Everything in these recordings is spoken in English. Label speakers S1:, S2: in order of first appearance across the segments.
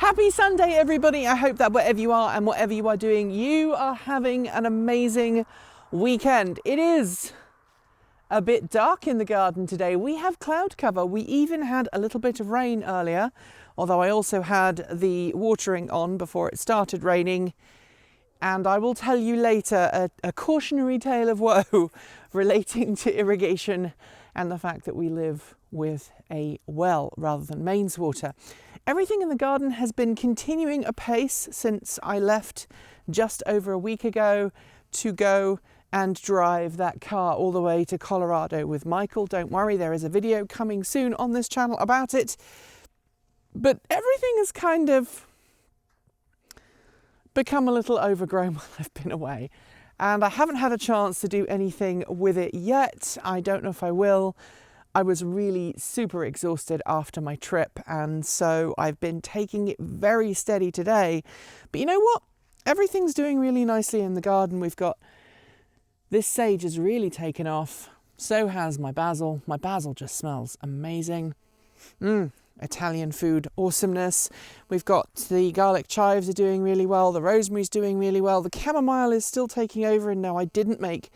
S1: Happy Sunday, everybody. I hope that wherever you are and whatever you are doing, you are having an amazing weekend. It is a bit dark in the garden today. We have cloud cover. We even had a little bit of rain earlier, although I also had the watering on before it started raining. And I will tell you later a cautionary tale of woe relating to irrigation and the fact that we live with a well rather than mains water. Everything in the garden has been continuing apace since I left just over a week ago to go and drive that car all the way to Colorado with Michael. Don't worry, there is a video coming soon on this channel about it. But everything has kind of become a little overgrown while I've been away. And I haven't had a chance to do anything with it yet. I don't know if I will. I was really super exhausted after my trip, and so I've been taking it very steady today. But you know what? Everything's doing really nicely in the garden. We've got this sage has really taken off. So has my basil. My basil just smells amazing. Italian food awesomeness. We've got the garlic chives are doing really well. The rosemary's doing really well. The chamomile is still taking over, and now I didn't make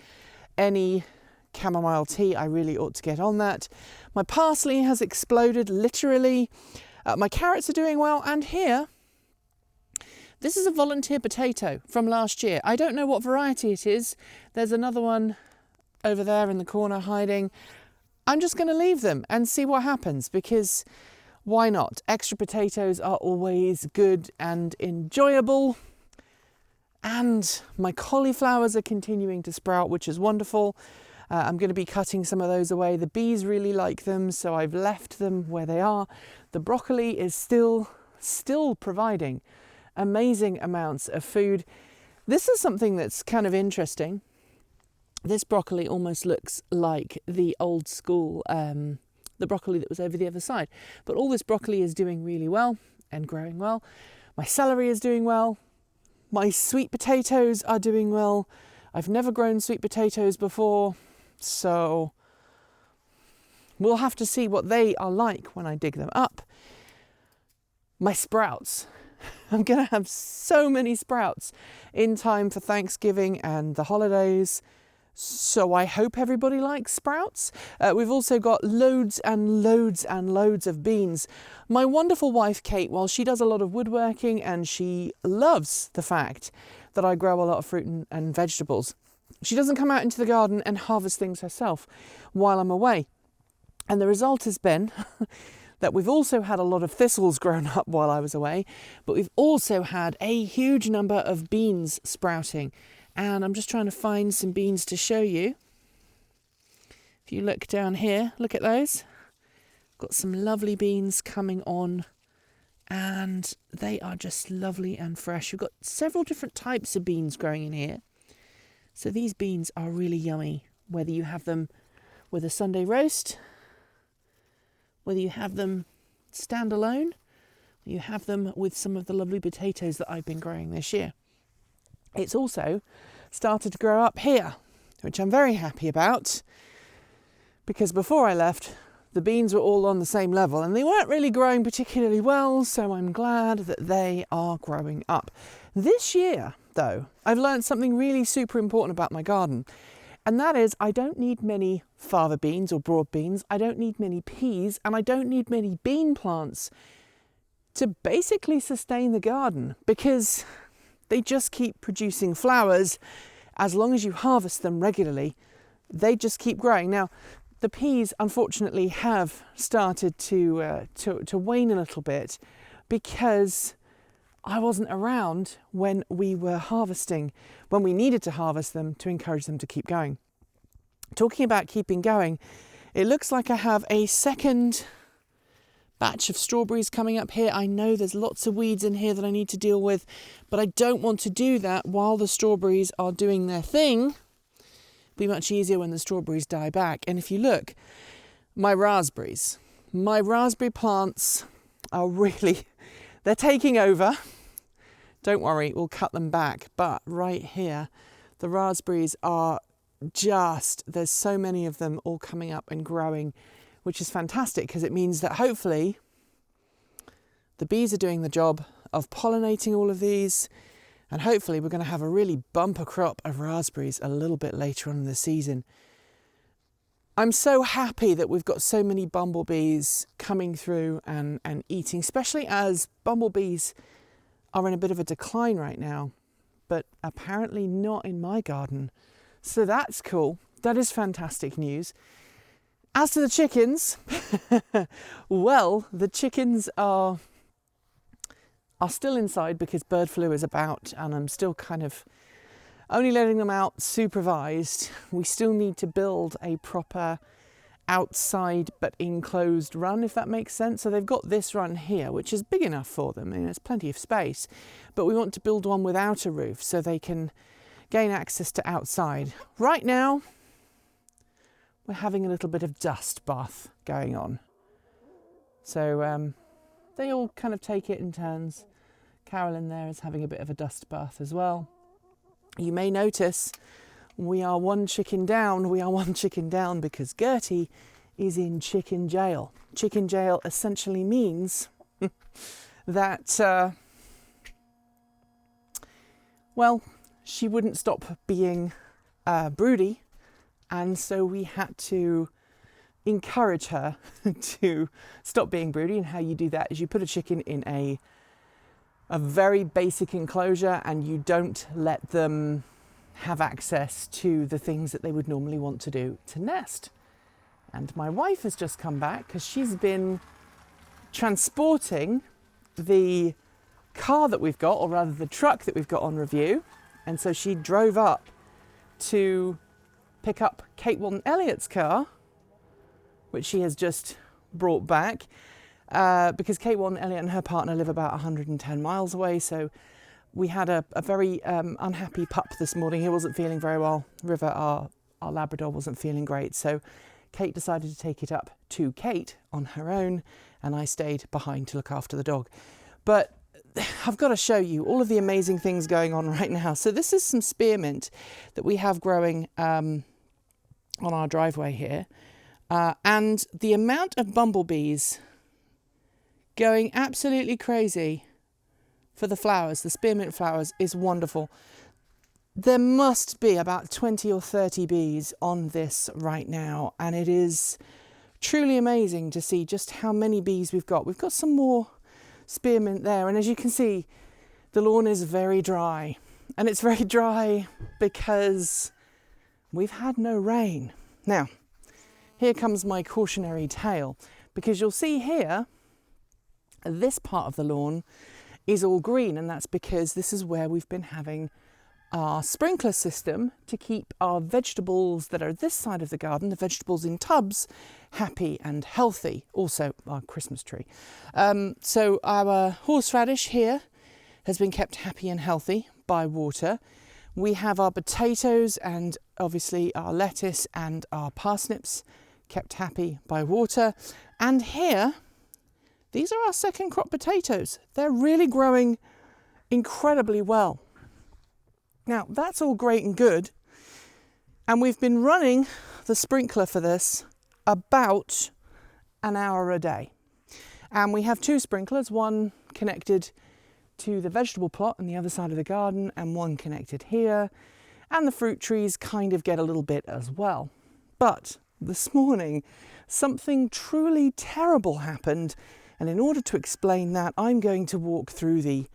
S1: any chamomile tea. I really ought to get on that. My parsley has exploded, literally. My carrots are doing well, and here, this is a volunteer potato from last year. I don't know what variety it is. There's another one over there in the corner hiding. I'm just going to leave them and see what happens, because why not? Extra potatoes are always good and enjoyable. And my cauliflowers are continuing to sprout, which is wonderful. I'm going to be cutting some of those away. The bees really like them, so I've left them where they are. The broccoli is still providing amazing amounts of food. This is something that's kind of interesting. This broccoli almost looks like the old school, the broccoli that was over the other side. But all this broccoli is doing really well and growing well. My celery is doing well. My sweet potatoes are doing well. I've never grown sweet potatoes before, so we'll have to see what they are like when I dig them up. My sprouts. I'm going to have so many sprouts in time for Thanksgiving and the holidays. So I hope everybody likes sprouts. We've also got loads and loads and loads of beans. My wonderful wife, Kate, while she does a lot of woodworking and she loves the fact that I grow a lot of fruit and vegetables, she doesn't come out into the garden and harvest things herself while I'm away. And the result has been that we've also had a lot of thistles grown up while I was away, but we've also had a huge number of beans sprouting. And I'm just trying to find some beans to show you. If you look down here, look at those. Got some lovely beans coming on, and they are just lovely and fresh. We've got several different types of beans growing in here. So these beans are really yummy, whether you have them with a Sunday roast, whether you have them standalone, or you have them with some of the lovely potatoes that I've been growing this year. It's also started to grow up here, which I'm very happy about, because before I left, the beans were all on the same level and they weren't really growing particularly well, so I'm glad that they are growing up. This year, though, I've learned something really super important about my garden, and that is I don't need many fava beans or broad beans, I don't need many peas, and I don't need many bean plants to basically sustain the garden, because they just keep producing flowers. As long as you harvest them regularly, they just keep growing. Now, the peas, unfortunately, have started to wane a little bit because I wasn't around when we were harvesting, when we needed to harvest them to encourage them to keep going. Talking about keeping going, it looks like I have a second batch of strawberries coming up here. I know there's lots of weeds in here that I need to deal with, but I don't want to do that while the strawberries are doing their thing. It'll be much easier when the strawberries die back. And if you look, my raspberry plants are really, they're taking over. Don't worry, we'll cut them back. But right here, the raspberries are just, there's so many of them all coming up and growing, which is fantastic because it means that hopefully the bees are doing the job of pollinating all of these, and hopefully we're going to have a really bumper crop of raspberries a little bit later on in the season. I'm so happy that we've got so many bumblebees coming through and eating, especially as bumblebees are in a bit of a decline right now, but apparently not in my garden. So that's cool. That is fantastic news. As to the chickens, well, the chickens are still inside because bird flu is about, and I'm still kind of only letting them out supervised. We still need to build a proper outside but enclosed run, if that makes sense. So they've got this run here, which is big enough for them, and there's plenty of space, but we want to build one without a roof so they can gain access to outside. Right now, we're having a little bit of dust bath going on. So they all kind of take it in turns. Carolyn there is having a bit of a dust bath as well. You may notice we are one chicken down. We are one chicken down because Gerty is in chicken jail. Chicken jail essentially means that, well, she wouldn't stop being broody. And so we had to encourage her to stop being broody. And how you do that is you put a chicken in a very basic enclosure, and you don't let them have access to the things that they would normally want to do to nest. And my wife has just come back because she's been transporting the car that we've got, or rather the truck that we've got on review. And so she drove up to pick up Kate Walton Elliott's car, which she has just brought back, because Kate Walton Elliott and her partner live about 110 miles away. So we had a very unhappy pup this morning. He wasn't feeling very well. River, our Labrador, wasn't feeling great. So Kate decided to take it up to Kate on her own, and I stayed behind to look after the dog. But I've got to show you all of the amazing things going on right now. So this is some spearmint that we have growing on our driveway here. And the amount of bumblebees going absolutely crazy for the flowers, the spearmint flowers, is wonderful. There must be about 20 or 30 bees on this right now, and it is truly amazing to see just how many bees we've got. We've got some more spearmint there, and as you can see, the lawn is very dry, and it's very dry because we've had no rain. Now, here comes my cautionary tale, because you'll see here, this part of the lawn is all green, and that's because this is where we've been having our sprinkler system to keep our vegetables that are this side of the garden, the vegetables in tubs, happy and healthy. Also our Christmas tree. So our horseradish here has been kept happy and healthy by water. We have our potatoes and obviously our lettuce and our parsnips kept happy by water. And here, these are our second crop potatoes. They're really growing incredibly well. Now, that's all great and good, and we've been running the sprinkler for this about an hour a day. And we have two sprinklers, one connected to the vegetable plot on the other side of the garden, and one connected here, and the fruit trees kind of get a little bit as well. But this morning, something truly terrible happened, and in order to explain that, I'm going to walk through the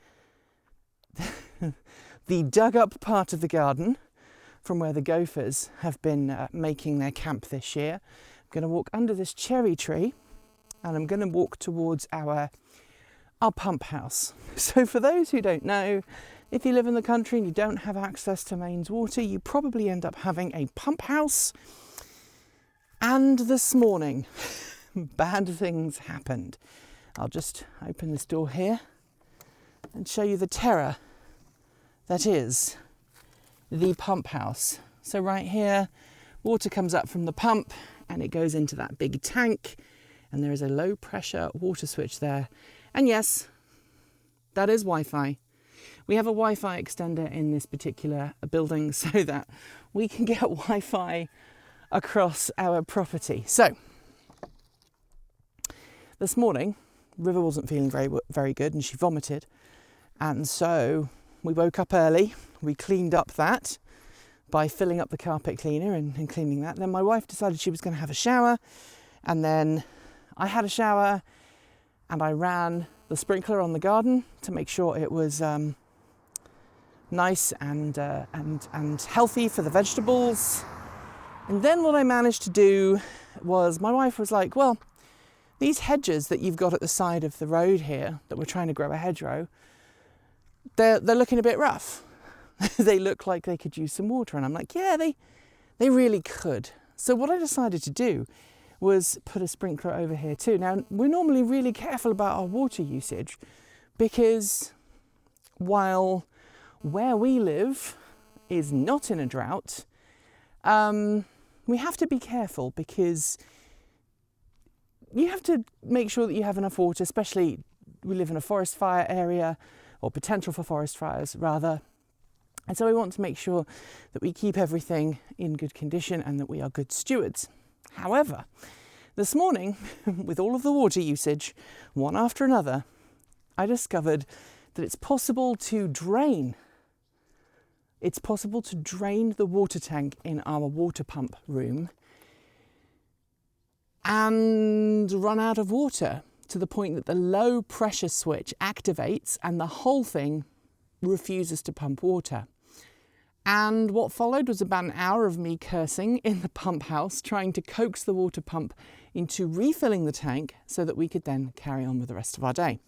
S1: dug up part of the garden from where the gophers have been making their camp this year. I'm going to walk under this cherry tree, and I'm going to walk towards our pump house. So for those who don't know, if you live in the country and you don't have access to mains water, you probably end up having a pump house. And this morning, bad things happened. I'll just open this door here and show you the terror that is the pump house. So right here, water comes up from the pump and it goes into that big tank, and there is a low pressure water switch there. And yes, that is Wi-Fi. We have a Wi-Fi extender in this particular building so that we can get Wi-Fi across our property. So this morning, River wasn't feeling very good and she vomited. And so we woke up early, we cleaned up that by filling up the carpet cleaner and cleaning that. Then my wife decided she was going to have a shower, and then I had a shower and I ran the sprinkler on the garden to make sure it was nice and healthy for the vegetables. And then what I managed to do was, my wife was like, well, these hedges that you've got at the side of the road here that we're trying to grow a hedgerow, they're looking a bit rough. They look like they could use some water. And I'm like, yeah, they really could. So what I decided to do was put a sprinkler over here too. Now, we're normally really careful about our water usage because while where we live is not in a drought, we have to be careful because you have to make sure that you have enough water, especially we live in a forest fire area, or potential for forest fires rather. And so we want to make sure that we keep everything in good condition and that we are good stewards. However, this morning, with all of the water usage, one after another, I discovered that it's possible to drain. It's possible to drain the water tank in our water pump room and run out of water to the point that the low pressure switch activates and the whole thing refuses to pump water. And what followed was about an hour of me cursing in the pump house, trying to coax the water pump into refilling the tank so that we could then carry on with the rest of our day.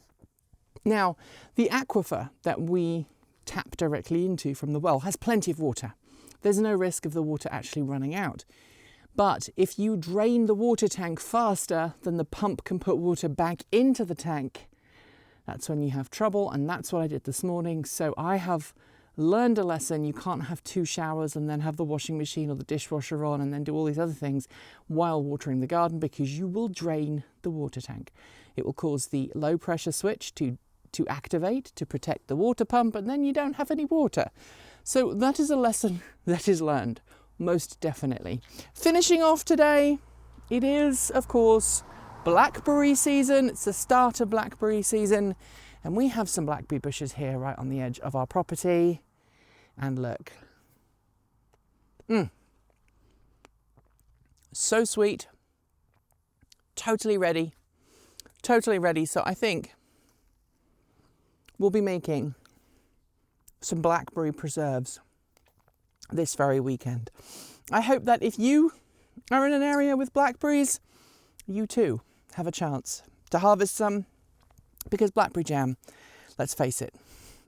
S1: Now, the aquifer that we tap directly into from the well has plenty of water. There's no risk of the water actually running out. But if you drain the water tank faster than the pump can put water back into the tank, that's when you have trouble. And that's what I did this morning. So I have learned a lesson. You can't have 2 showers and then have the washing machine or the dishwasher on and then do all these other things while watering the garden, because you will drain the water tank. It will cause the low pressure switch to activate to protect the water pump, and then you don't have any water. So that is a lesson that is learned, most definitely. Finishing off today, it is, of course, blackberry season. It's the start of blackberry season, and we have some blackberry bushes here right on the edge of our property. And look, so sweet, totally ready. So I think we'll be making some blackberry preserves this very weekend. I hope that if you are in an area with blackberries, you too have a chance to harvest some, because blackberry jam, let's face it,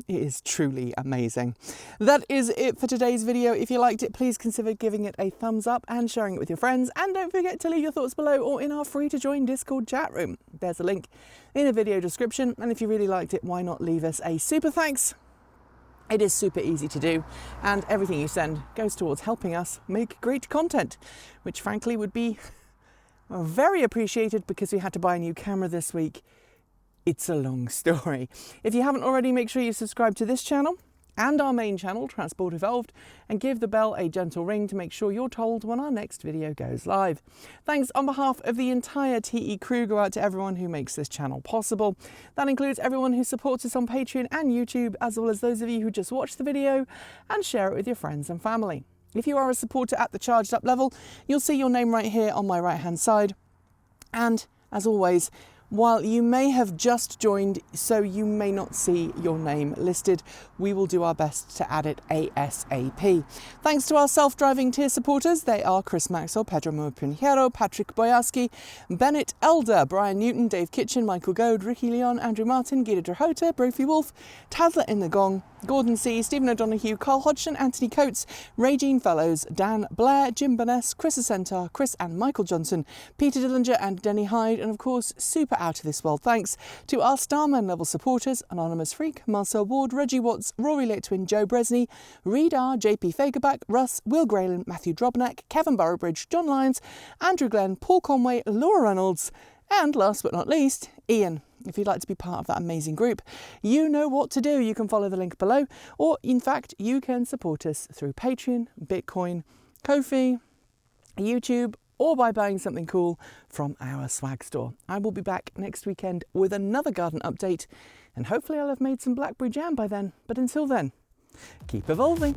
S1: it is truly amazing. That is it for today's video. If you liked it, please consider giving it a thumbs up and sharing it with your friends. And don't forget to leave your thoughts below or in our free to join Discord chat room. There's a link in the video description. And if you really liked it, why not leave us a super thanks? It is super easy to do, and everything you send goes towards helping us make great content, which frankly would be very appreciated because we had to buy a new camera this week. It's a long story. If you haven't already, make sure you subscribe to this channel and our main channel, Transport Evolved, and give the bell a gentle ring to make sure you're told when our next video goes live. Thanks on behalf of the entire TE crew go out to everyone who makes this channel possible. That includes everyone who supports us on Patreon and YouTube, as well as those of you who just watch the video and share it with your friends and family. If you are a supporter at the charged up level, you'll see your name right here on my right hand side. And as always, while you may have just joined, so you may not see your name listed, we will do our best to add it ASAP. Thanks to our self-driving tier supporters. They are Chris Maxwell, Pedro Pinheiro, Patrick Boyarsky, Bennett Elder, Brian Newton, Dave Kitchen, Michael Goad, Ricky Leon, Andrew Martin, Guido Drahota, Brophy Wolf, Tadler in the Gong, Gordon C, Stephen O'Donoghue, Carl Hodgson, Anthony Coates, Regine Fellows, Dan Blair, Jim Burness, Chris Asentar, Chris and Michael Johnson, Peter Dillinger and Denny Hyde, and of course, super out of this world thanks to our Starman level supporters, Anonymous Freak, Marcel Ward, Reggie Watts, Rory Litwin, Joe Bresney, Reed R, JP Fagerback, Russ, Will Graylan, Matthew Drobnak, Kevin Burrowbridge, John Lyons, Andrew Glenn, Paul Conway, Laura Reynolds, and last but not least, Ian. If you'd like to be part of that amazing group, you know what to do. You can follow the link below, or in fact, you can support us through Patreon, Bitcoin, Ko-fi, YouTube, or by buying something cool from our swag store. I will be back next weekend with another garden update. and hopefully I'll have made some blackberry jam by then. But until then, keep evolving.